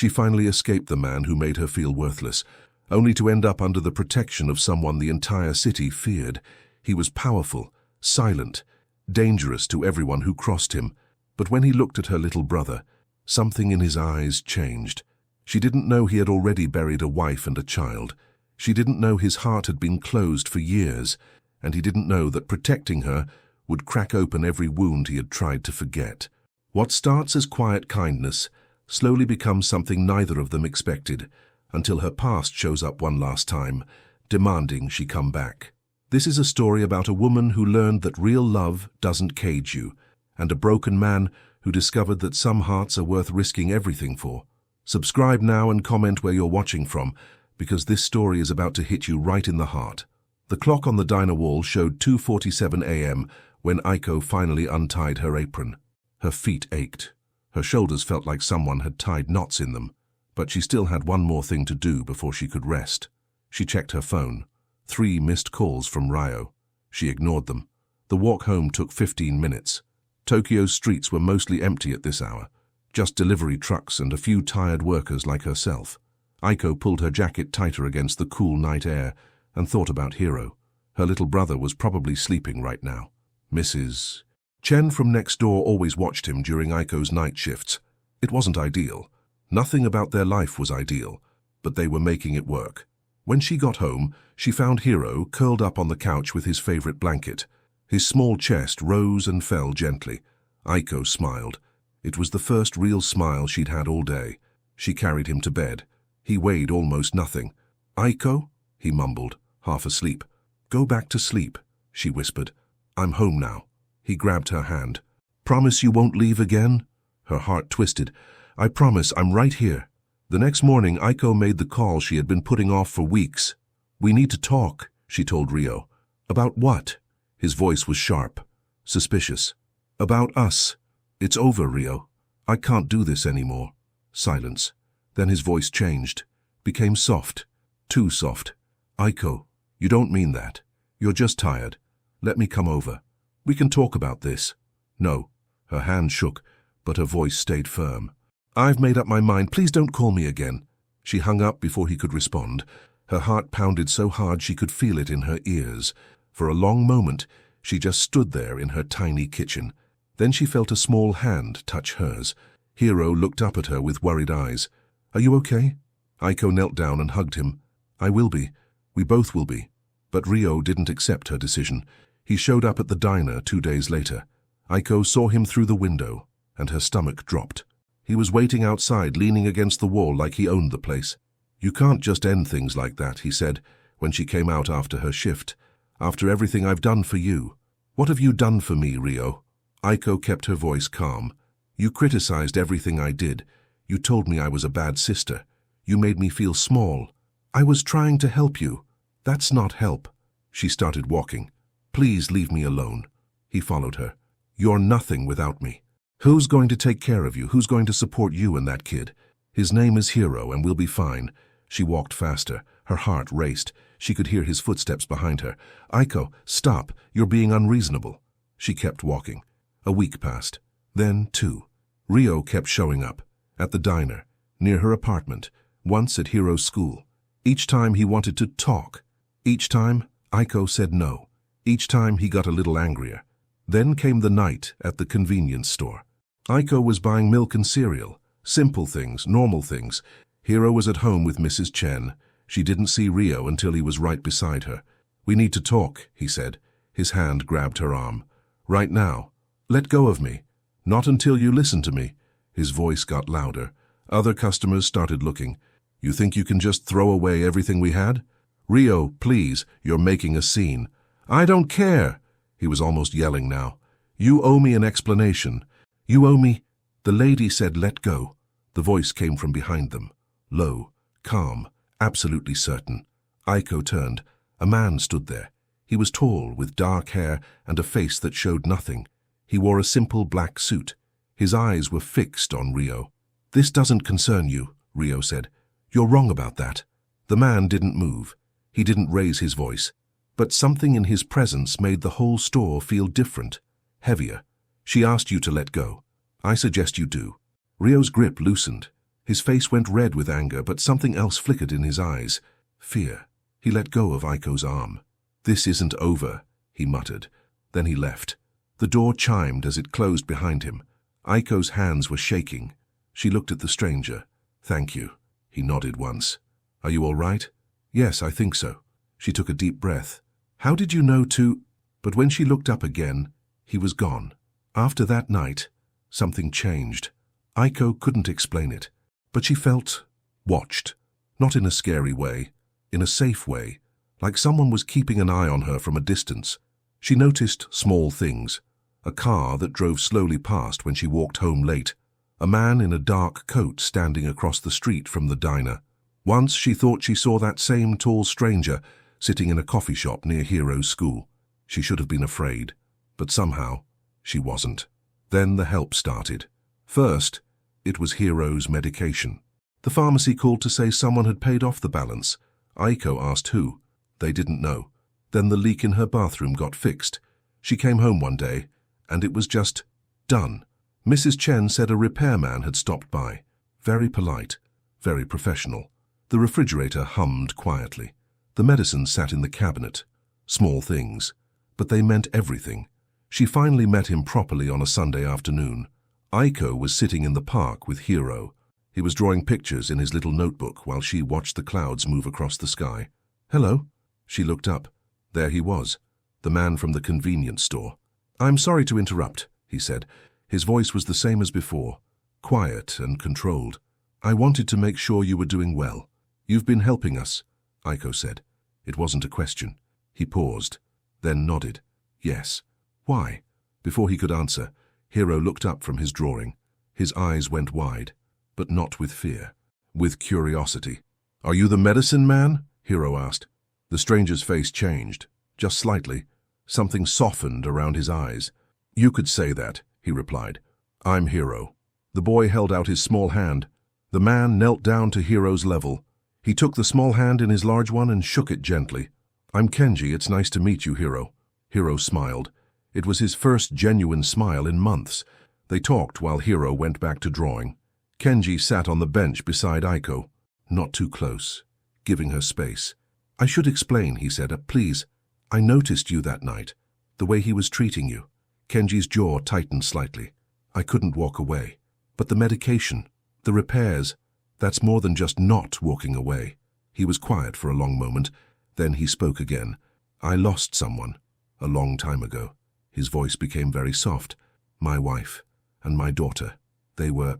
She finally escaped the man who made her feel worthless, only to end up under the protection of someone the entire city feared. He was powerful, silent, dangerous to everyone who crossed him. But when he looked at her little brother, something in his eyes changed. She didn't know he had already buried a wife and a child. She didn't know his heart had been closed for years, and he didn't know that protecting her would crack open every wound he had tried to forget. What starts as quiet kindness slowly becomes something neither of them expected, until her past shows up one last time, demanding she come back. This is a story about a woman who learned that real love doesn't cage you, and a broken man who discovered that some hearts are worth risking everything for. Subscribe now and comment where you're watching from, because this story is about to hit you right in the heart. The clock on the diner wall showed 2:47 a.m. when Aiko finally untied her apron. Her feet ached. Her shoulders felt like someone had tied knots in them. But she still had one more thing to do before she could rest. She checked her phone. 3 missed calls from Ryo. She ignored them. The walk home took 15 minutes. Tokyo's streets were mostly empty at this hour. Just delivery trucks and a few tired workers like herself. Aiko pulled her jacket tighter against the cool night air and thought about Hiro. Her little brother was probably sleeping right now. Mrs. Chen from next door always watched him during Aiko's night shifts. It wasn't ideal. Nothing about their life was ideal, but they were making it work. When she got home, she found Hiro curled up on the couch with his favorite blanket. His small chest rose and fell gently. Aiko smiled. It was the first real smile she'd had all day. She carried him to bed. He weighed almost nothing. "Aiko?" he mumbled, half asleep. "Go back to sleep," she whispered. "I'm home now." He grabbed her hand. "Promise you won't leave again?" Her heart twisted. "I promise, I'm right here." The next morning, Aiko made the call she had been putting off for weeks. "We need to talk," she told Ryo. "About what?" His voice was sharp, suspicious. "About us. It's over, Ryo. I can't do this anymore." Silence. Then his voice changed, became soft, too soft. "Aiko, you don't mean that. You're just tired. Let me come over. We can talk about this." "No." Her hand shook, but her voice stayed firm. "I've made up my mind. Please don't call me again." She hung up before he could respond. Her heart pounded so hard she could feel it in her ears. For a long moment, she just stood there in her tiny kitchen. Then she felt a small hand touch hers. Hiro looked up at her with worried eyes. "Are you okay?" Aiko knelt down and hugged him. "I will be. We both will be." But Ryo didn't accept her decision. He showed up at the diner 2 days later. Aiko saw him through the window, and her stomach dropped. He was waiting outside, leaning against the wall like he owned the place. "You can't just end things like that," he said, when she came out after her shift. "After everything I've done for you." "What have you done for me, Ryo?" Aiko kept her voice calm. "You criticized everything I did. You told me I was a bad sister. You made me feel small. I was trying to help you." "That's not help." She started walking. "Please leave me alone." He followed her. "You're nothing without me. Who's going to take care of you? Who's going to support you and that kid? His name is Hiro, and we'll be fine." She walked faster. Her heart raced. She could hear his footsteps behind her. "Aiko, stop. You're being unreasonable." She kept walking. A week passed. Then 2. Ryo kept showing up. At the diner, near her apartment, once at Hiro's school. Each time he wanted to talk. Each time, Aiko said no. Each time he got a little angrier. Then came the night at the convenience store. Aiko was buying milk and cereal. Simple things, normal things. Hiro was at home with Mrs. Chen. She didn't see Ryo until he was right beside her. "We need to talk," he said. His hand grabbed her arm. "Right now. Let go of me. Not until you listen to me." His voice got louder. Other customers started looking. "You think you can just throw away everything we had?" "Ryo, please, you're making a scene." "I don't care." He was almost yelling now. "You owe me an explanation. You owe me—" The lady said, "Let go." The voice came from behind them. Low, calm, absolutely certain. Aiko turned. A man stood there. He was tall, with dark hair and a face that showed nothing. He wore a simple black suit. His eyes were fixed on Ryo. "This doesn't concern you," Ryo said. "You're wrong about that." The man didn't move. He didn't raise his voice. But something in his presence made the whole store feel different, heavier. "She asked you to let go. I suggest you do." Ryo's grip loosened. His face went red with anger, but something else flickered in his eyes. Fear. He let go of Aiko's arm. "This isn't over," he muttered. Then he left. The door chimed as it closed behind him. Aiko's hands were shaking. She looked at the stranger. "Thank you." He nodded once. "Are you all right?" "Yes, I think so." She took a deep breath. "How did you know to—" But when she looked up again, he was gone. After that night, something changed. Aiko couldn't explain it, but she felt watched. Not in a scary way, in a safe way, like someone was keeping an eye on her from a distance. She noticed small things. A car that drove slowly past when she walked home late. A man in a dark coat standing across the street from the diner. Once she thought she saw that same tall stranger sitting in a coffee shop near Hero's school. She should have been afraid, but somehow she wasn't. Then the help started. First, it was Hero's medication. The pharmacy called to say someone had paid off the balance. Aiko asked who. They didn't know. Then the leak in her bathroom got fixed. She came home one day, and it was just done. Mrs. Chen said a repairman had stopped by. Very polite, very professional. The refrigerator hummed quietly. The medicines sat in the cabinet. Small things, but they meant everything. She finally met him properly on a Sunday afternoon. Aiko was sitting in the park with Hero. He was drawing pictures in his little notebook while she watched the clouds move across the sky. "Hello?" She looked up. There he was, the man from the convenience store. "I'm sorry to interrupt," he said. His voice was the same as before, quiet and controlled. "I wanted to make sure you were doing well. You've been helping us," Aiko said. It wasn't a question. He paused, then nodded. "Yes." "Why?" Before he could answer, Hero looked up from his drawing. His eyes went wide, but not with fear, with curiosity. "Are you the medicine man?" Hero asked. The stranger's face changed, just slightly. Something softened around his eyes. "You could say that," he replied. "I'm Hero." The boy held out his small hand. The man knelt down to Hero's level. He took the small hand in his large one and shook it gently. "I'm Kenji, it's nice to meet you, Hero." Hero smiled. It was his first genuine smile in months. They talked while Hero went back to drawing. Kenji sat on the bench beside Aiko, not too close, giving her space. "I should explain," he said. "Please, I noticed you that night, the way he was treating you." Kenji's jaw tightened slightly. "I couldn't walk away. But the medication, the repairs, that's more than just not walking away." He was quiet for a long moment. Then he spoke again. "I lost someone, a long time ago." His voice became very soft. "My wife and my daughter, they were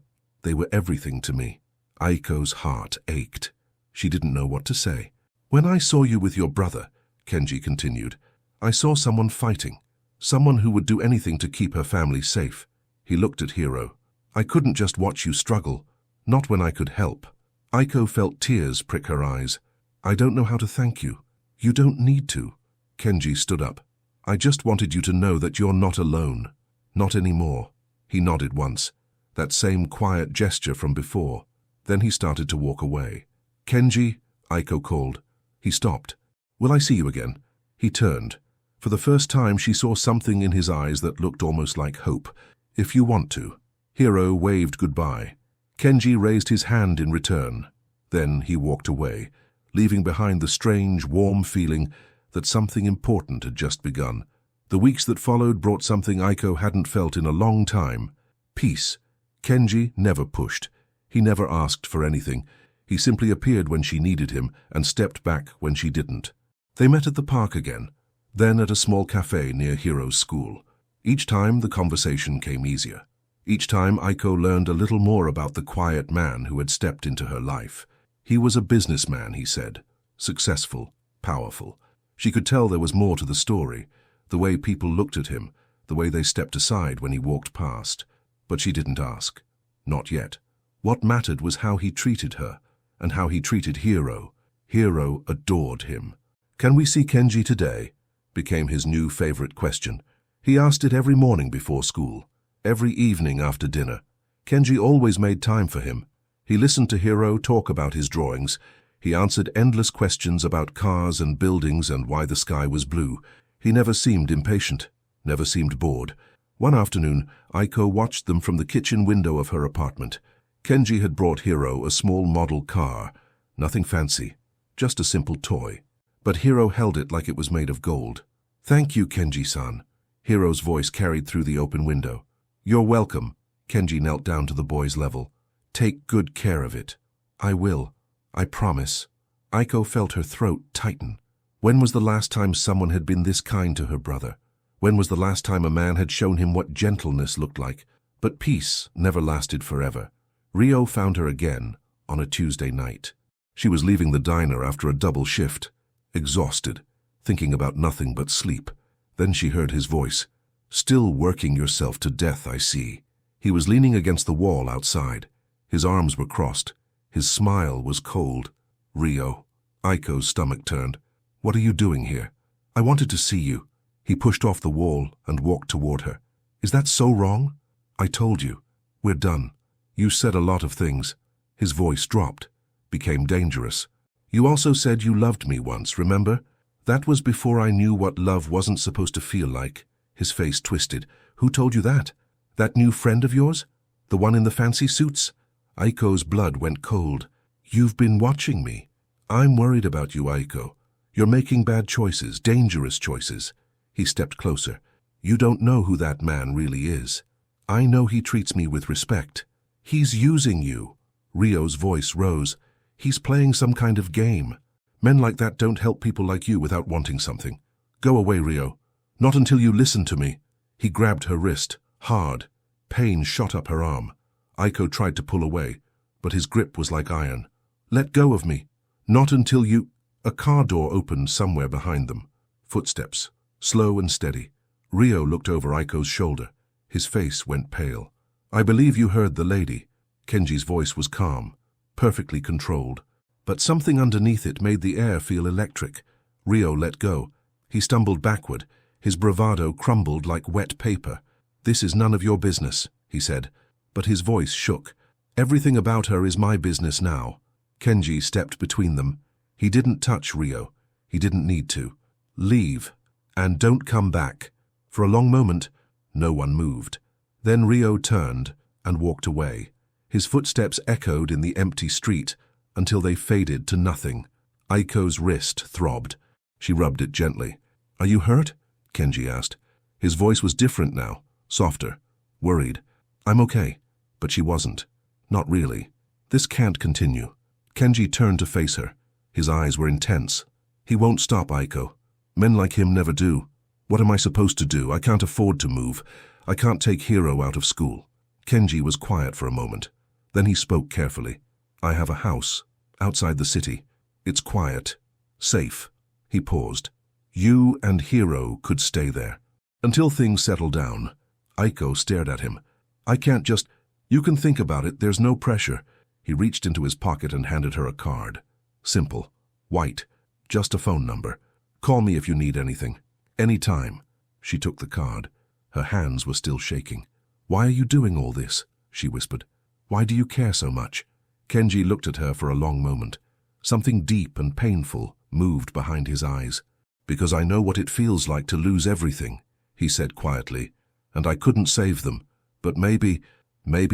everything to me." Aiko's heart ached. She didn't know what to say. "When I saw you with your brother," Kenji continued, "I saw someone fighting, someone who would do anything to keep her family safe." He looked at Hero. "I couldn't just watch you struggle, not when I could help." Aiko felt tears prick her eyes. "I don't know how to thank you." "You don't need to." Kenji stood up. "I just wanted you to know that you're not alone. Not anymore." He nodded once, that same quiet gesture from before. Then he started to walk away. "Kenji," Aiko called. He stopped. "Will I see you again?" He turned. For the first time she saw something in his eyes that looked almost like hope. "If you want to." Hero waved goodbye. Kenji raised his hand in return. Then he walked away, leaving behind the strange, warm feeling that something important had just begun. The weeks that followed brought something Aiko hadn't felt in a long time. Peace. Kenji never pushed. He never asked for anything. He simply appeared when she needed him and stepped back when she didn't. They met at the park again, then at a small cafe near Hero's school. Each time the conversation came easier. Each time Aiko learned a little more about the quiet man who had stepped into her life. He was a businessman, he said. Successful, powerful. She could tell there was more to the story, the way people looked at him, the way they stepped aside when he walked past. But she didn't ask. Not yet. What mattered was how he treated her, and how he treated Hero. Hero adored him. "Can we see Kenji today?" became his new favorite question. He asked it every morning before school, every evening after dinner. Kenji always made time for him. He listened to Hero talk about his drawings. He answered endless questions about cars and buildings and why the sky was blue. He never seemed impatient, never seemed bored. One afternoon, Aiko watched them from the kitchen window of her apartment. Kenji had brought Hiro a small model car, nothing fancy, just a simple toy. But Hiro held it like it was made of gold. "Thank you, Kenji-san," Hiro's voice carried through the open window. "You're welcome." Kenji knelt down to the boy's level. "Take good care of it." "I will. I promise." Aiko felt her throat tighten. When was the last time someone had been this kind to her brother? When was the last time a man had shown him what gentleness looked like? But peace never lasted forever. Ryo found her again on a Tuesday night. She was leaving the diner after a double shift, exhausted, thinking about nothing but sleep. Then she heard his voice. "Still working yourself to death, I see." He was leaning against the wall outside. His arms were crossed. His smile was cold. "Ryo." Aiko's stomach turned. "What are you doing here?" "I wanted to see you." He pushed off the wall and walked toward her. "Is that so wrong?" "I told you. We're done. You said a lot of things." His voice dropped, became dangerous. "You also said you loved me once, remember? That was before I knew what love wasn't supposed to feel like." His face twisted. "Who told you that? That new friend of yours? The one in the fancy suits?" Aiko's blood went cold. "You've been watching me. I'm worried about you, Aiko. You're making bad choices, dangerous choices." He stepped closer. "You don't know who that man really is. I know he treats me with respect. He's using you." Ryo's voice rose. "He's playing some kind of game. Men like that don't help people like you without wanting something. Go away, Ryo. Not until you listen to me." He grabbed her wrist, hard. Pain shot up her arm. Aiko tried to pull away, but his grip was like iron. "Let go of me. Not until you—" A car door opened somewhere behind them. Footsteps, slow and steady. Ryo looked over Aiko's shoulder. His face went pale. "I believe you heard the lady." Kenji's voice was calm, perfectly controlled. But something underneath it made the air feel electric. Ryo let go. He stumbled backward. His bravado crumbled like wet paper. "This is none of your business," he said. But his voice shook. "Everything about her is my business now." Kenji stepped between them. He didn't touch Ryo. He didn't need to. "Leave. And don't come back." For a long moment, no one moved. Then Ryo turned and walked away. His footsteps echoed in the empty street until they faded to nothing. Aiko's wrist throbbed. She rubbed it gently. "Are you hurt?" Kenji asked. His voice was different now, softer, worried. "I'm okay." But she wasn't. Not really. "This can't continue." Kenji turned to face her. His eyes were intense. "He won't stop, Aiko. Men like him never do. What am I supposed to do? I can't afford to move. I can't take Hiro out of school." Kenji was quiet for a moment. Then he spoke carefully. "I have a house, outside the city. It's quiet, safe." He paused. "You and Hiro could stay there. Until things settle down." Aiko stared at him. "I can't just—" "You can think about it, there's no pressure." He reached into his pocket and handed her a card. Simple, white, just a phone number. "Call me if you need anything. Anytime." She took the card. Her hands were still shaking. "Why are you doing all this?" she whispered. "Why do you care so much?" Kenji looked at her for a long moment. Something deep and painful moved behind his eyes. "Because I know what it feels like to lose everything," he said quietly. "And I couldn't save them. But maybe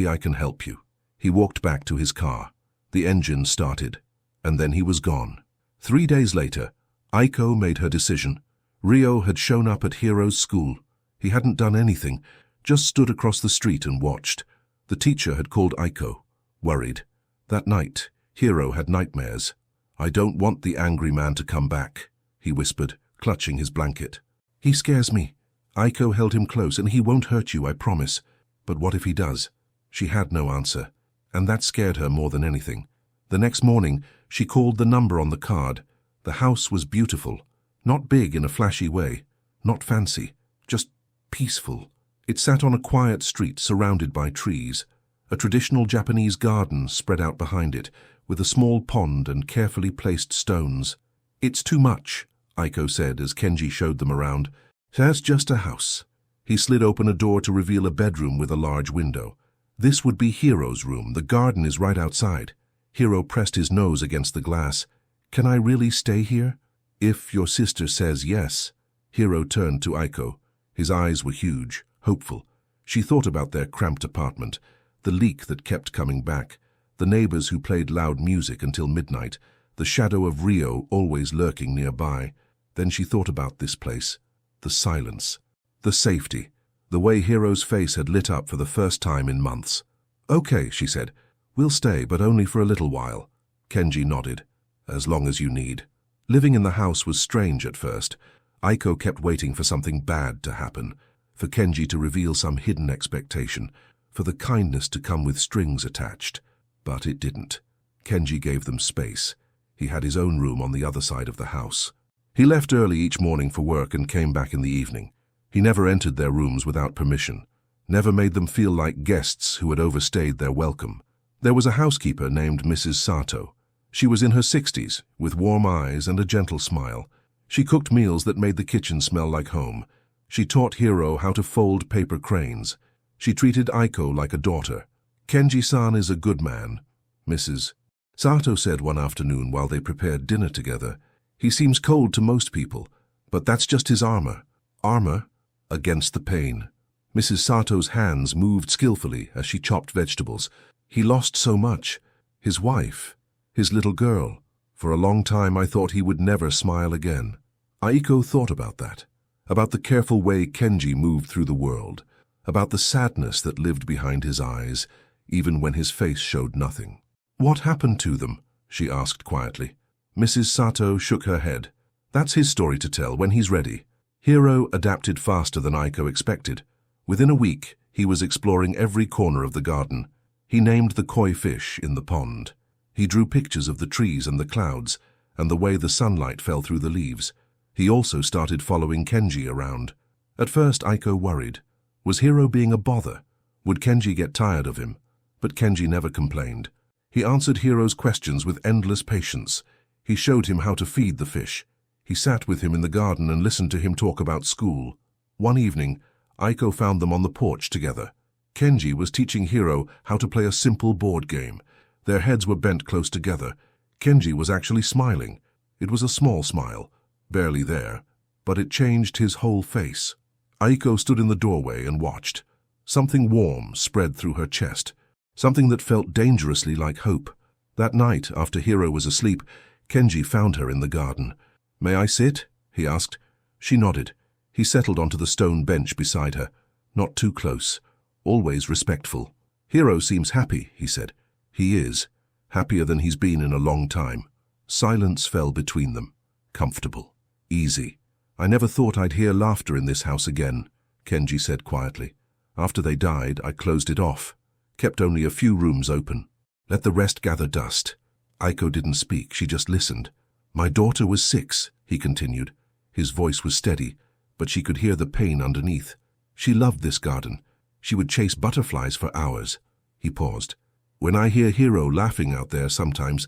I can help you." He walked back to his car. The engine started, and then he was gone. 3 days later, Aiko made her decision. Ryo had shown up at Hiro's school. He hadn't done anything, just stood across the street and watched. The teacher had called Aiko, worried. That night, Hiro had nightmares. "I don't want the angry man to come back," he whispered, clutching his blanket. "He scares me." Aiko held him close. "And he won't hurt you, I promise." "But what if he does?" She had no answer, and that scared her more than anything. The next morning, she called the number on the card. The house was beautiful, not big in a flashy way, not fancy, just peaceful. It sat on a quiet street surrounded by trees. A traditional Japanese garden spread out behind it, with a small pond and carefully placed stones. "It's too much," Aiko said as Kenji showed them around. "That's just a house." He slid open a door to reveal a bedroom with a large window. "This would be Hiro's room. The garden is right outside." Hiro pressed his nose against the glass. "Can I really stay here?" "If your sister says yes." Hiro turned to Aiko. His eyes were huge, hopeful. She thought about their cramped apartment, the leak that kept coming back, the neighbors who played loud music until midnight, the shadow of Rio always lurking nearby. Then she thought about this place, the silence, the safety, the way Hiro's face had lit up for the first time in months. "Okay," she said. "We'll stay, but only for a little while." Kenji nodded. "As long as you need." Living in the house was strange at first. Aiko kept waiting for something bad to happen, for Kenji to reveal some hidden expectation, for the kindness to come with strings attached. But it didn't. Kenji gave them space. He had his own room on the other side of the house. He left early each morning for work and came back in the evening. He never entered their rooms without permission, never made them feel like guests who had overstayed their welcome. There was a housekeeper named Mrs. Sato. She was in her 60s, with warm eyes and a gentle smile. She cooked meals that made the kitchen smell like home. She taught Hiro how to fold paper cranes. She treated Aiko like a daughter. "Kenji-san is a good man," Mrs. Sato said one afternoon while they prepared dinner together. "He seems cold to most people, but that's just his armor. Armor against the pain." Mrs. Sato's hands moved skillfully as she chopped vegetables. "He lost so much. His wife, his little girl. For a long time I thought he would never smile again." Aiko thought about that, about the careful way Kenji moved through the world, about the sadness that lived behind his eyes, even when his face showed nothing. "What happened to them?" she asked quietly. Mrs. Sato shook her head. "That's his story to tell when he's ready." Hiro adapted faster than Aiko expected. Within a week, he was exploring every corner of the garden. He named the koi fish in the pond. He drew pictures of the trees and the clouds, and the way the sunlight fell through the leaves. He also started following Kenji around. At first, Aiko worried. Was Hiro being a bother? Would Kenji get tired of him? But Kenji never complained. He answered Hiro's questions with endless patience. He showed him how to feed the fish. He sat with him in the garden and listened to him talk about school. One evening, Aiko found them on the porch together. Kenji was teaching Hiro how to play a simple board game. Their heads were bent close together. Kenji was actually smiling. It was a small smile, barely there, but it changed his whole face. Aiko stood in the doorway and watched. Something warm spread through her chest, something that felt dangerously like hope. That night, after Hiro was asleep, Kenji found her in the garden. "May I sit?" he asked. She nodded. He settled onto the stone bench beside her. Not too close, always respectful. "Hiro seems happy," he said. "He is. Happier than he's been in a long time." Silence fell between them. Comfortable. Easy. "I never thought I'd hear laughter in this house again," Kenji said quietly. "After they died, I closed it off. Kept only a few rooms open. Let the rest gather dust." Aiko didn't speak, she just listened. "My daughter was 6, he continued. His voice was steady, but she could hear the pain underneath. She loved this garden. She would chase butterflies for hours." He paused. "When I hear Hiro laughing out there sometimes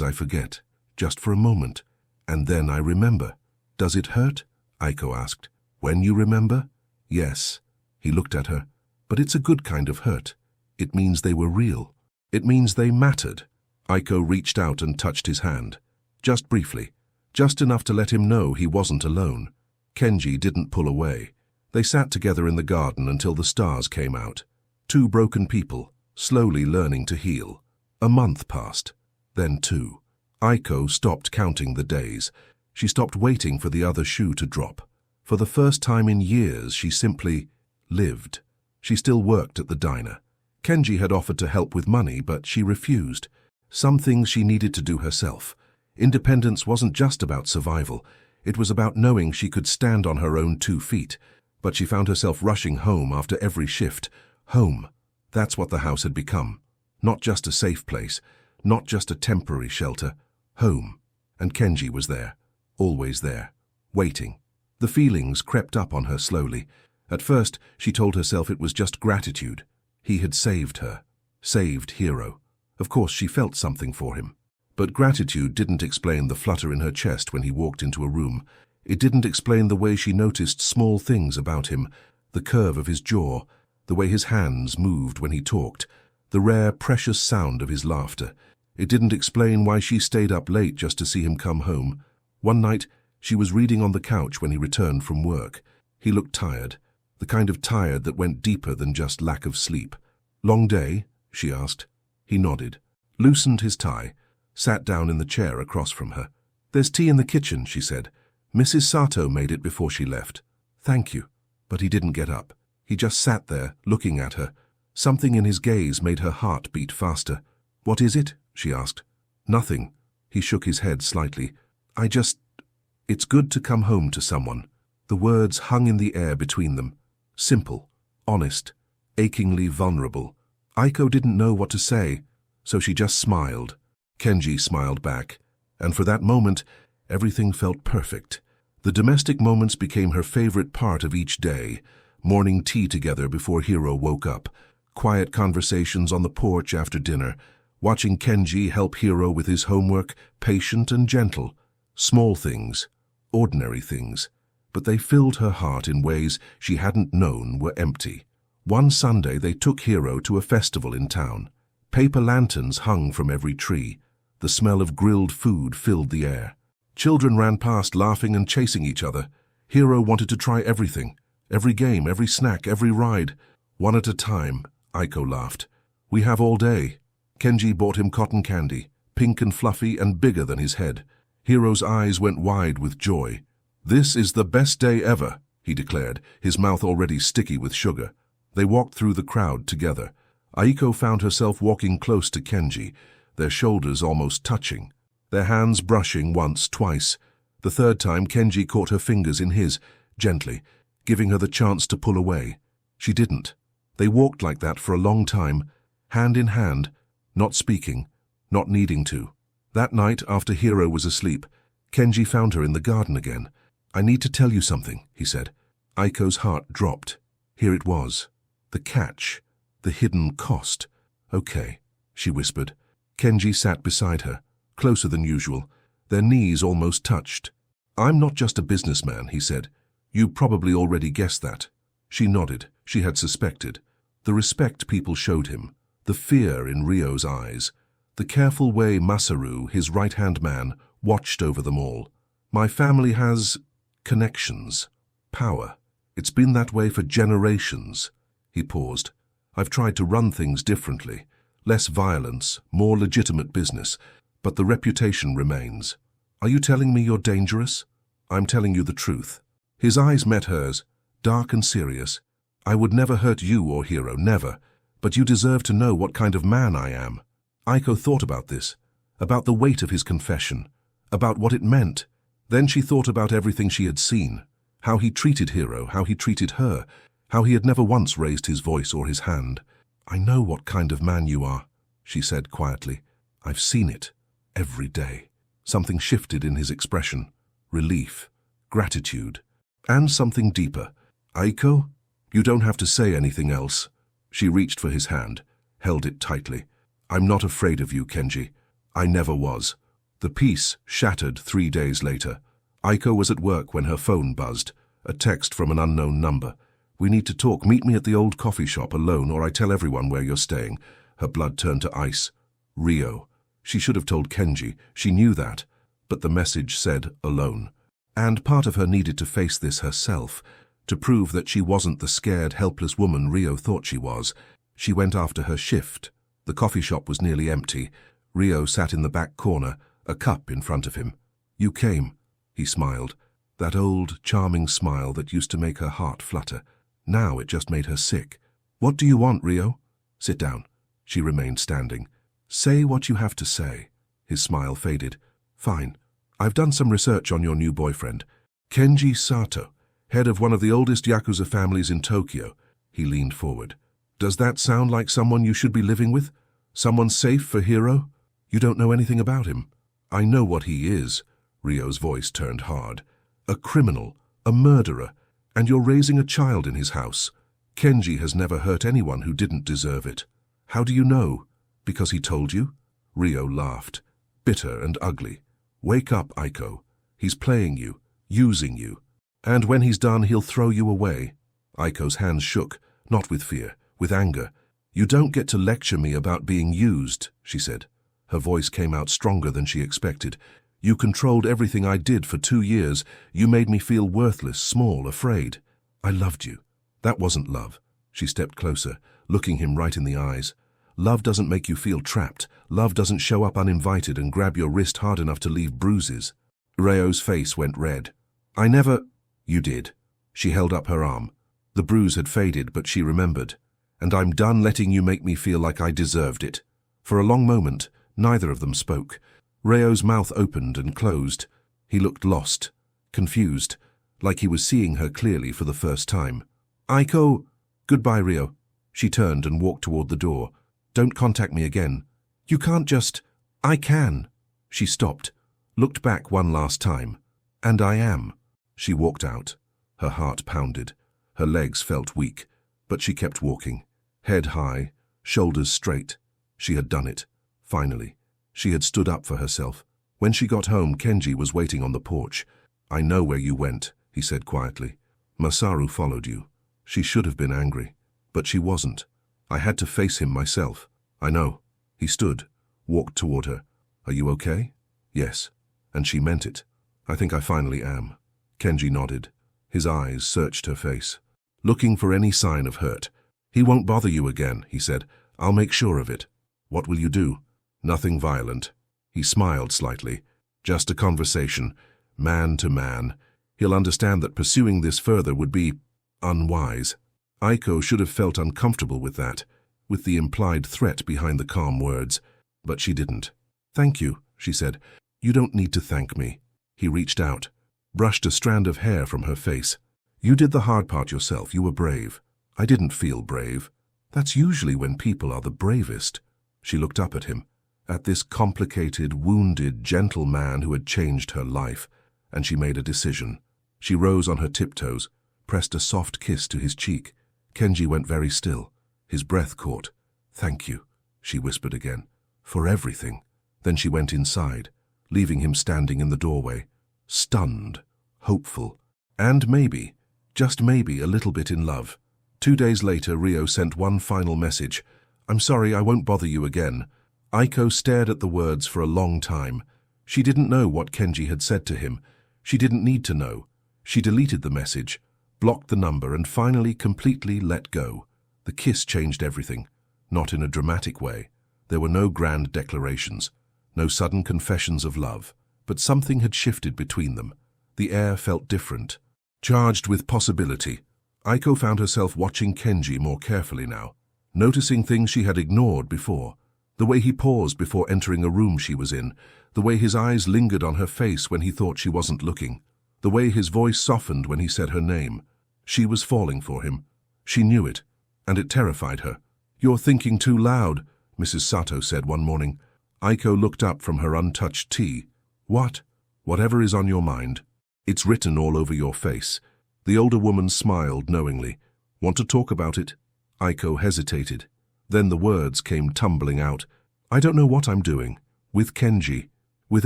I forget, just for a moment. And then I remember." "Does it hurt?" Aiko asked. "When you remember?" "Yes." He looked at her. "But it's a good kind of hurt. It means they were real. It means they mattered." Aiko reached out and touched his hand. Just briefly. Just enough to let him know he wasn't alone. Kenji didn't pull away. They sat together in the garden until the stars came out. Two broken people, slowly learning to heal. A month passed. Then 2. Aiko stopped counting the days. She stopped waiting for the other shoe to drop. For the first time in years, she simply lived. She still worked at the diner. Kenji had offered to help with money, but she refused. Some things she needed to do herself. Independence wasn't just about survival. It was about knowing she could stand on her own 2 feet. But she found herself rushing home after every shift. Home. That's what the house had become. Not just a safe place. Not just a temporary shelter. Home. And Kenji was there. Always there. Waiting. The feelings crept up on her slowly. At first, she told herself it was just gratitude. He had saved her. Saved Hiro. Of course, she felt something for him. But gratitude didn't explain the flutter in her chest when he walked into a room. It didn't explain the way she noticed small things about him, the curve of his jaw, the way his hands moved when he talked, the rare, precious sound of his laughter. It didn't explain why she stayed up late just to see him come home. One night, she was reading on the couch when he returned from work. He looked tired, the kind of tired that went deeper than just lack of sleep. Long day? She asked. He nodded, loosened his tie, sat down in the chair across from her. There's tea in the kitchen, she said. Mrs. Sato made it before she left. Thank you. But he didn't get up. He just sat there, looking at her. Something in his gaze made her heart beat faster. What is it? She asked. Nothing. He shook his head slightly. It's good to come home to someone. The words hung in the air between them. Simple, honest, achingly vulnerable. Aiko didn't know what to say, so she just smiled. Kenji smiled back, and for that moment, everything felt perfect. The domestic moments became her favorite part of each day. Morning tea together before Hiro woke up, quiet conversations on the porch after dinner, watching Kenji help Hiro with his homework, patient and gentle. Small things, ordinary things, but they filled her heart in ways she hadn't known were empty. One Sunday they took Hiro to a festival in town. Paper lanterns hung from every tree. The smell of grilled food filled the air. Children ran past laughing and chasing each other. Hiro wanted to try everything. Every game, every snack, every ride. One at a time, Aiko laughed. We have all day. Kenji bought him cotton candy, pink and fluffy and bigger than his head. Hiro's eyes went wide with joy. This is the best day ever, he declared, his mouth already sticky with sugar. They walked through the crowd together. Aiko found herself walking close to Kenji, their shoulders almost touching, their hands brushing once, twice. The third time, Kenji caught her fingers in his, gently, giving her the chance to pull away. She didn't. They walked like that for a long time, hand in hand, not speaking, not needing to. That night, after Hiro was asleep, Kenji found her in the garden again. I need to tell you something, he said. Aiko's heart dropped. Here it was. The catch. The hidden cost. Okay, she whispered. Kenji sat beside her, closer than usual. Their knees almost touched. I'm not just a businessman, he said. You probably already guessed that. She nodded. She had suspected. The respect people showed him, the fear in Ryo's eyes, the careful way Masaru, his right-hand man, watched over them all. My family has connections, power. It's been that way for generations. He paused. I've tried to run things differently. Less violence, more legitimate business, but the reputation remains. Are you telling me you're dangerous? I'm telling you the truth. His eyes met hers, dark and serious. I would never hurt you or Hiro, never, but you deserve to know what kind of man I am. Aiko thought about this, about the weight of his confession, about what it meant. Then she thought about everything she had seen, how he treated Hiro, how he treated her, how he had never once raised his voice or his hand. I know what kind of man you are, she said quietly. I've seen it, every day. Something shifted in his expression, relief, gratitude, and something deeper. Aiko, you don't have to say anything else. She reached for his hand, held it tightly. I'm not afraid of you, Kenji. I never was. The peace shattered 3 days later. Aiko was at work when her phone buzzed, a text from an unknown number. We need to talk. Meet me at the old coffee shop alone, or I tell everyone where you're staying. Her blood turned to ice. Ryo. She should have told Kenji. She knew that. But the message said alone. And part of her needed to face this herself, to prove that she wasn't the scared, helpless woman Ryo thought she was. She went after her shift. The coffee shop was nearly empty. Ryo sat in the back corner, a cup in front of him. You came, he smiled. That old, charming smile that used to make her heart flutter. Now it just made her sick. What do you want, Ryo? Sit down. She remained standing. Say what you have to say. His smile faded. Fine. I've done some research on your new boyfriend. Kenji Sato, head of one of the oldest Yakuza families in Tokyo. He leaned forward. Does that sound like someone you should be living with? Someone safe for Hiro? You don't know anything about him. I know what he is. Ryo's voice turned hard. A criminal, a murderer, and you're raising a child in his house. Kenji has never hurt anyone who didn't deserve it. How do you know? Because he told you? Ryo laughed, bitter and ugly. Wake up, Aiko. He's playing you, using you. And when he's done, he'll throw you away. Aiko's hands shook, not with fear, with anger. You don't get to lecture me about being used, she said. Her voice came out stronger than she expected. You controlled everything I did for 2 years. You made me feel worthless, small, afraid. I loved you. That wasn't love. She stepped closer, looking him right in the eyes. Love doesn't make you feel trapped. Love doesn't show up uninvited and grab your wrist hard enough to leave bruises. Ryo's face went red. I never... You did. She held up her arm. The bruise had faded, but she remembered. And I'm done letting you make me feel like I deserved it. For a long moment, neither of them spoke. Ryo's mouth opened and closed. He looked lost, confused, like he was seeing her clearly for the first time. Aiko... Goodbye, Ryo. She turned and walked toward the door. Don't contact me again. You can't just... I can. She stopped, looked back one last time. And I am. She walked out. Her heart pounded. Her legs felt weak, but she kept walking. Head high, shoulders straight. She had done it. Finally. She had stood up for herself. When she got home, Kenji was waiting on the porch. I know where you went, he said quietly. Masaru followed you. She should have been angry, but she wasn't. I had to face him myself. I know. He stood, walked toward her. Are you okay? Yes. And she meant it. I think I finally am. Kenji nodded. His eyes searched her face, looking for any sign of hurt. He won't bother you again, he said. I'll make sure of it. What will you do? Nothing violent. He smiled slightly. Just a conversation, man to man. He'll understand that pursuing this further would be unwise. Aiko should have felt uncomfortable with that, with the implied threat behind the calm words, but she didn't. Thank you, she said. You don't need to thank me. He reached out, brushed a strand of hair from her face. You did the hard part yourself. You were brave. I didn't feel brave. That's usually when people are the bravest. She looked up at him, at this complicated, wounded, gentle man who had changed her life, and she made a decision. She rose on her tiptoes, pressed a soft kiss to his cheek. Kenji went very still. His breath caught. Thank you, she whispered again, for everything. Then she went inside, leaving him standing in the doorway, stunned, hopeful, and maybe, just maybe, a little bit in love. 2 days later, Ryo sent one final message. I'm sorry, I won't bother you again. Aiko stared at the words for a long time. She didn't know what Kenji had said to him. She didn't need to know. She deleted the message, blocked the number, and finally completely let go. The kiss changed everything, not in a dramatic way. There were no grand declarations, no sudden confessions of love, but something had shifted between them. The air felt different, charged with possibility. Aiko found herself watching Kenji more carefully now, noticing things she had ignored before. The way he paused before entering a room she was in, the way his eyes lingered on her face when he thought she wasn't looking, the way his voice softened when he said her name. She was falling for him. She knew it, and it terrified her. You're thinking too loud, Mrs. Sato said one morning. Aiko looked up from her untouched tea. What? Whatever is on your mind. It's written all over your face. The older woman smiled knowingly. Want to talk about it? Aiko hesitated. Then the words came tumbling out. I don't know what I'm doing. With Kenji. With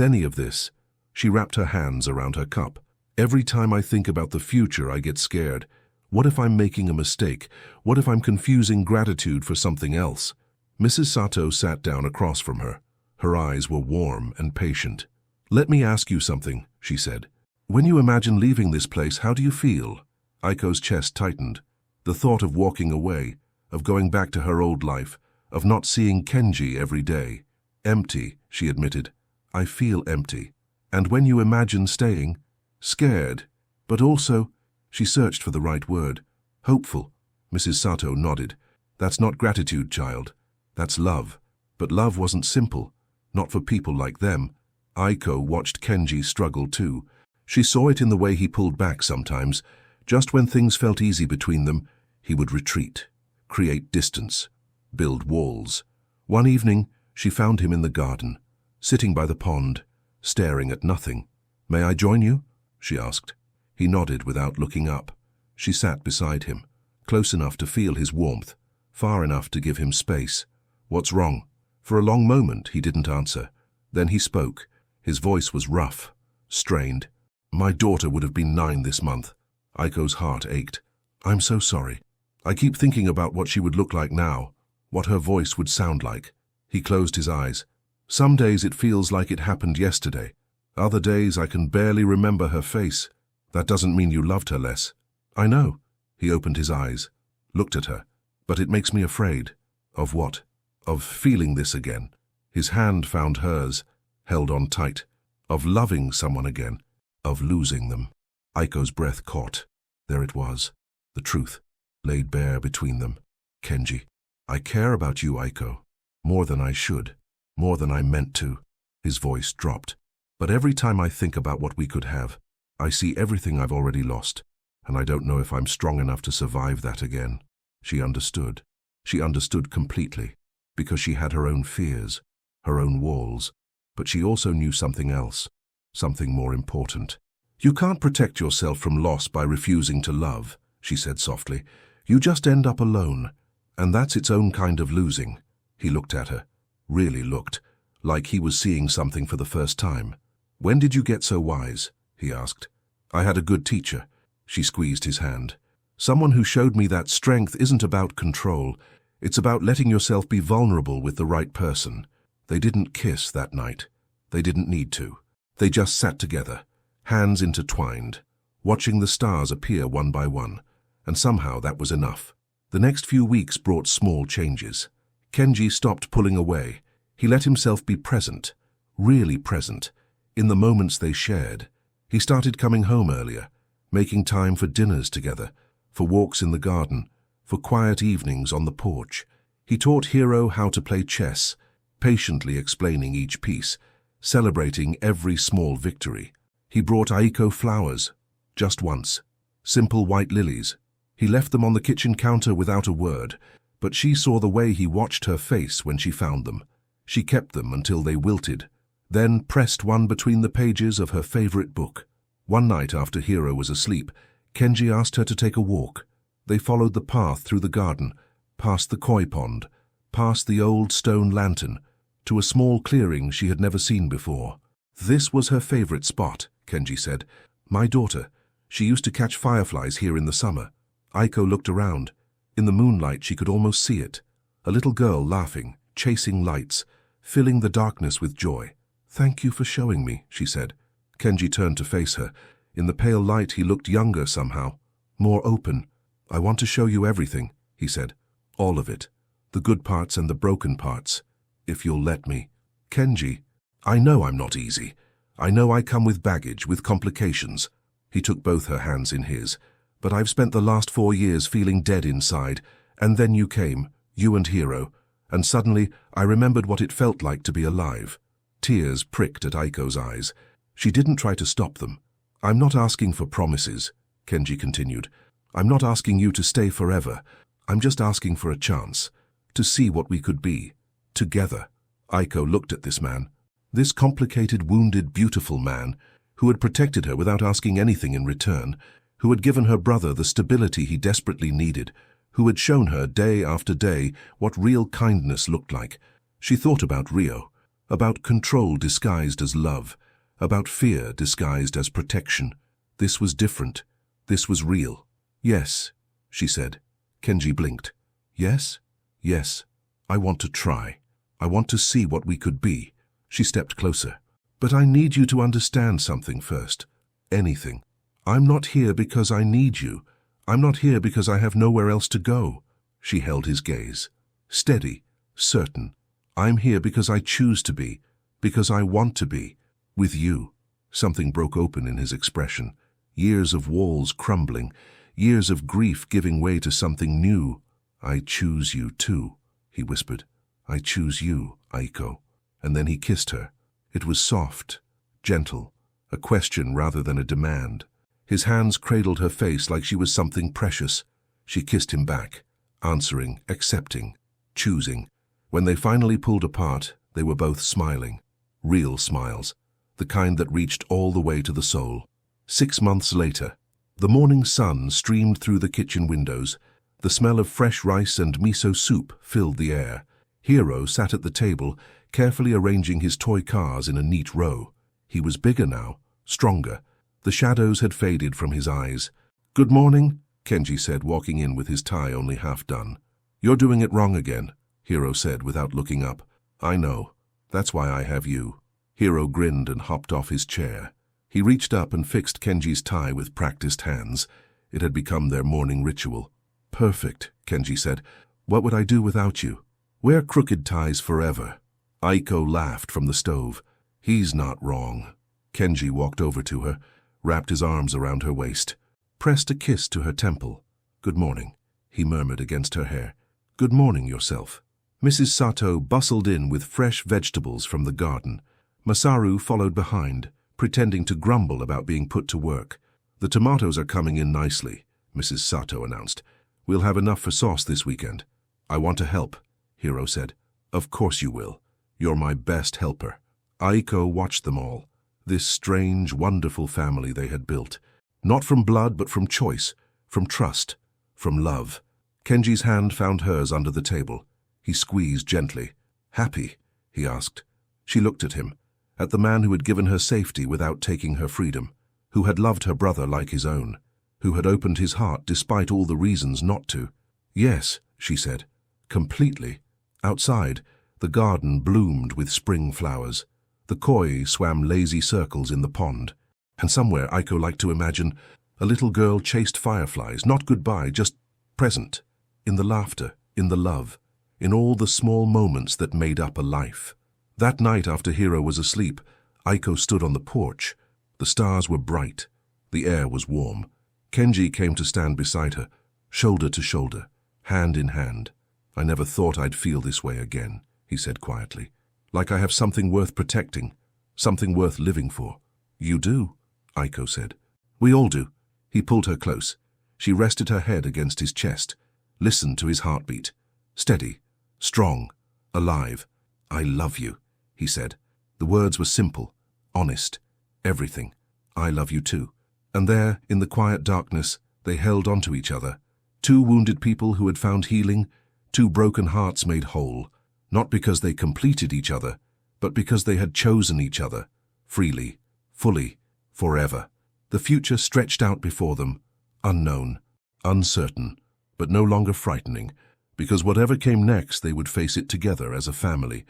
any of this. She wrapped her hands around her cup. Every time I think about the future, I get scared. What if I'm making a mistake? What if I'm confusing gratitude for something else? Mrs. Sato sat down across from her. Her eyes were warm and patient. Let me ask you something, she said. When you imagine leaving this place, how do you feel? Aiko's chest tightened. The thought of walking away, of going back to her old life, of not seeing Kenji every day. Empty, she admitted. I feel empty. And when you imagine staying, scared, but also, she searched for the right word, hopeful. Mrs. Sato nodded. That's not gratitude, child. That's love. But love wasn't simple, not for people like them. Aiko watched Kenji struggle too. She saw it in the way he pulled back sometimes. Just when things felt easy between them, he would retreat, create distance, build walls. One evening, she found him in the garden, sitting by the pond, staring at nothing. May I join you? She asked. He nodded without looking up. She sat beside him, close enough to feel his warmth, far enough to give him space. What's wrong? For a long moment, he didn't answer. Then he spoke. His voice was rough, strained. My daughter would have been 9 this month. Aiko's heart ached. I'm so sorry. I keep thinking about what she would look like now, what her voice would sound like. He closed his eyes. Some days it feels like it happened yesterday. Other days I can barely remember her face. That doesn't mean you loved her less. I know. He opened his eyes, looked at her. But it makes me afraid. Of what? Of feeling this again. His hand found hers, held on tight. Of loving someone again. Of losing them. Aiko's breath caught. There it was. The truth, laid bare between them. Kenji, I care about you, Aiko. More than I should. More than I meant to. His voice dropped. But every time I think about what we could have, I see everything I've already lost, and I don't know if I'm strong enough to survive that again. She understood. She understood completely, because she had her own fears, her own walls, but she also knew something else, something more important. You can't protect yourself from loss by refusing to love, she said softly. You just end up alone, and that's its own kind of losing. He looked at her, really looked, like he was seeing something for the first time. When did you get so wise? He asked. I had a good teacher. She squeezed his hand. Someone who showed me that strength isn't about control. It's about letting yourself be vulnerable with the right person. They didn't kiss that night. They didn't need to. They just sat together, hands intertwined, watching the stars appear one by one. And somehow that was enough. The next few weeks brought small changes. Kenji stopped pulling away. He let himself be present, really present, in the moments they shared. He started coming home earlier, making time for dinners together, for walks in the garden, for quiet evenings on the porch. He taught Hiro how to play chess, patiently explaining each piece, celebrating every small victory. He brought Aiko flowers, just once, simple white lilies. He left them on the kitchen counter without a word, but she saw the way he watched her face when she found them. She kept them until they wilted, then pressed one between the pages of her favorite book. One night after Hiro was asleep, Kenji asked her to take a walk. They followed the path through the garden, past the koi pond, past the old stone lantern, to a small clearing she had never seen before. This was her favorite spot, Kenji said. My daughter. She used to catch fireflies here in the summer. Aiko looked around. In the moonlight she could almost see it. A little girl laughing, chasing lights, filling the darkness with joy. Thank you for showing me, she said. Kenji turned to face her. In the pale light he looked younger somehow, more open. I want to show you everything, he said. All of it. The good parts and the broken parts. If you'll let me. Kenji, I know I'm not easy. I know I come with baggage, with complications. He took both her hands in his. But I've spent the last 4 years feeling dead inside, and then you came, you and Hiro, and suddenly I remembered what it felt like to be alive. Tears pricked at Aiko's eyes. She didn't try to stop them. I'm not asking for promises, Kenji continued. I'm not asking you to stay forever. I'm just asking for a chance, to see what we could be, together. Aiko looked at this man, this complicated, wounded, beautiful man, who had protected her without asking anything in return, who had given her brother the stability he desperately needed, who had shown her day after day what real kindness looked like. She thought about Rio, about control disguised as love, about fear disguised as protection. This was different. This was real. Yes, she said. Kenji blinked. Yes? Yes. I want to try. I want to see what we could be. She stepped closer. But I need you to understand something first. Anything. I'm not here because I need you. I'm not here because I have nowhere else to go. She held his gaze. Steady, certain. I'm here because I choose to be, because I want to be, with you. Something broke open in his expression. Years of walls crumbling, years of grief giving way to something new. I choose you too, he whispered. I choose you, Aiko. And then he kissed her. It was soft, gentle, a question rather than a demand. His hands cradled her face like she was something precious. She kissed him back, answering, accepting, choosing. When they finally pulled apart, they were both smiling. Real smiles, the kind that reached all the way to the soul. 6 months later, the morning sun streamed through the kitchen windows. The smell of fresh rice and miso soup filled the air. Hiro sat at the table, carefully arranging his toy cars in a neat row. He was bigger now, stronger. The shadows had faded from his eyes. Good morning, Kenji said, walking in with his tie only half done. You're doing it wrong again, Hiro said without looking up. I know. That's why I have you. Hiro grinned and hopped off his chair. He reached up and fixed Kenji's tie with practiced hands. It had become their morning ritual. Perfect, Kenji said. What would I do without you? Wear crooked ties forever. Aiko laughed from the stove. He's not wrong. Kenji walked over to her, wrapped his arms around her waist, pressed a kiss to her temple. Good morning, he murmured against her hair. Good morning yourself. Mrs. Sato bustled in with fresh vegetables from the garden. Masaru followed behind, pretending to grumble about being put to work. The tomatoes are coming in nicely, Mrs. Sato announced. We'll have enough for sauce this weekend. I want to help, Hiro said. Of course you will. You're my best helper. Aiko watched them all. This strange, wonderful family they had built. Not from blood, but from choice, from trust, from love. Kenji's hand found hers under the table. He squeezed gently. Happy? He asked. She looked at him, at the man who had given her safety without taking her freedom, who had loved her brother like his own, who had opened his heart despite all the reasons not to. Yes, she said, completely. Outside, the garden bloomed with spring flowers. The koi swam lazy circles in the pond, and somewhere Aiko liked to imagine a little girl chased fireflies, not goodbye, just present, in the laughter, in the love, in all the small moments that made up a life. That night after Hiro was asleep, Aiko stood on the porch. The stars were bright. The air was warm. Kenji came to stand beside her, shoulder to shoulder, hand in hand. I never thought I'd feel this way again, he said quietly. Like I have something worth protecting, something worth living for. You do, Aiko said. We all do. He pulled her close. She rested her head against his chest, listened to his heartbeat. Steady, strong, alive. I love you, he said. The words were simple, honest, everything. I love you too. And there, in the quiet darkness, they held onto each other. Two wounded people who had found healing, two broken hearts made whole. Not because they completed each other, but because they had chosen each other, freely, fully, forever. The future stretched out before them, unknown, uncertain, but no longer frightening, because whatever came next they would face it together as a family,